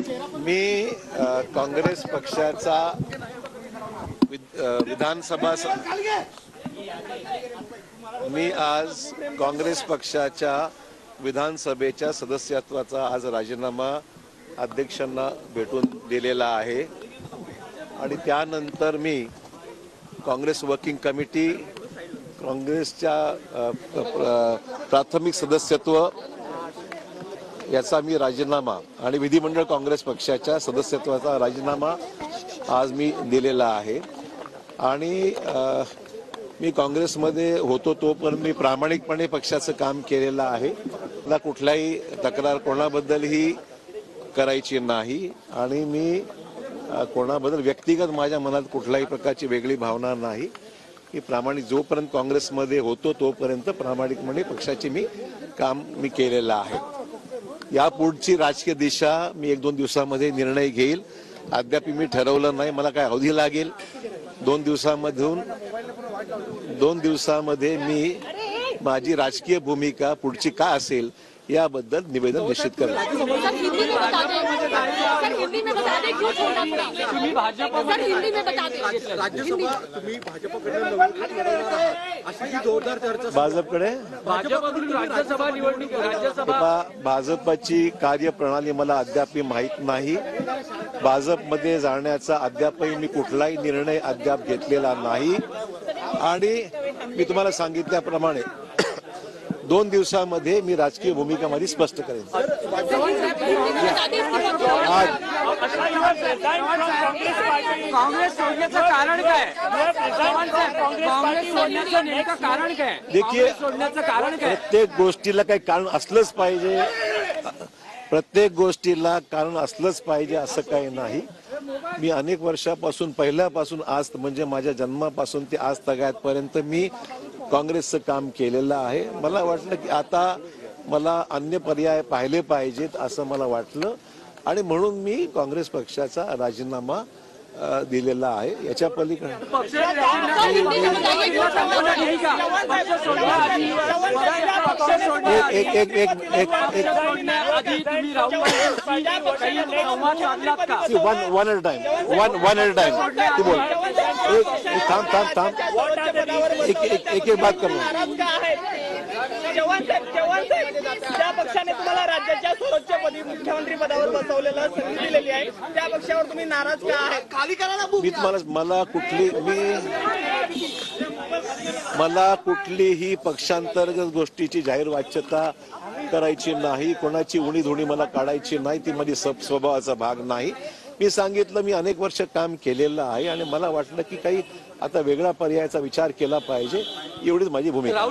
मी काँग्रेस पक्षाचा विधानसभा मी आज काँग्रेस पक्षाच्या विधानसभेच्या सदस्यत्वाचा आज राजीनामा अध्यक्षांना भेटून दिलेला आहे आणि त्यानंतर मी काँग्रेस वर्किंग कमिटी काँग्रेसच्या प्राथमिक सदस्यत्व याचा मी राजीनामा आणि विधिमंडळ काँग्रेस पक्षाच्या सदस्यत्वाचा राजीनामा आज मी दिलेला आहे आणि मी काँग्रेसमध्ये होतो तोपर्यंत मी प्रामाणिकपणे पक्षाचं काम केलेलं आहे. मला कुठल्याही तक्रार कोणाबद्दलही करायची नाही आणि मी कोणाबद्दल व्यक्तिगत माझ्या मनात कुठल्याही प्रकारची वेगळी भावना नाही. मी प्रामाणिक जोपर्यंत काँग्रेसमध्ये होतो तोपर्यंत प्रामाणिकपणे पक्षाचे मी काम केलेलं आहे. यापुढची राजकीय दिशा मी 1-2 दिवसामध्ये निर्णय घेईल. अद्याप मी ठरवलं नाही. मला काय अवधी लागेल. 2 दिवसामध्ये मी माझी राजकीय भूमिका पुढची काय असेल याबद्दल निवेदन निश्चित करेन. भाजपकडे भाजपची कार्यप्रणाली मला अद्याप माहीत नाही. भाजपमध्ये जाण्याचा अद्यापही मी कुठलाही निर्णय अद्याप घेतलेला नाही आणि मी तुम्हाला सांगितल्याप्रमाणे 2 दिवसामध्ये मी राजकीय भूमिका माझी स्पष्ट करेन. काँग्रेस सोडण्याचं कारण काय? काँग्रेस सोडण्याचं नेमकं कारण काय? देखिए, सोडण्याचं कारण काय? प्रत्येक गोष्टीला काही कारण असलंच पाहिजे. प्रत्येक गोष्टीला कारण असलंच पाहिजे असं काही नाही. मी अनेक वर्षापासून पहिल्यापासून आज म्हणजे माझ्या जन्मापासून ते आज तगायतपर्यंत मी काँग्रेसचं काम केलेलं आहे. मला वाटलं की आता मला अन्य पर्याय पाहिले पाहिजेत असं मला वाटलं आणि म्हणून मी काँग्रेस पक्षाचा राजीनामा दिलेला आहे. याच्या पलीकडे वन एट टाइम तू बोल. थांब एक बात करू. ज्या पक्षाने तुम्हाला राज्याच्या सर्वोच्चपदी मुख्यमंत्री पदावर बसवलेलं संधी दिलेली आहे त्या पक्षावर तुम्ही नाराज का आहात? खाली करा ना. मी तुम्हाला मला कुठलीही पक्षांतर्गत गोष्टीची जाहीर वाच्यता करायची नाही. कोणाची उणीधुणी मला काढायची नाही. ती माझी स्वभावाचा भाग नाही. मी सांगितलं मी अनेक वर्ष काम केलेलं आहे आणि मला वाटलं की काही आता वेगळा पर्यायाचा विचार केला पाहिजे. एवढीच माझी भूमिका.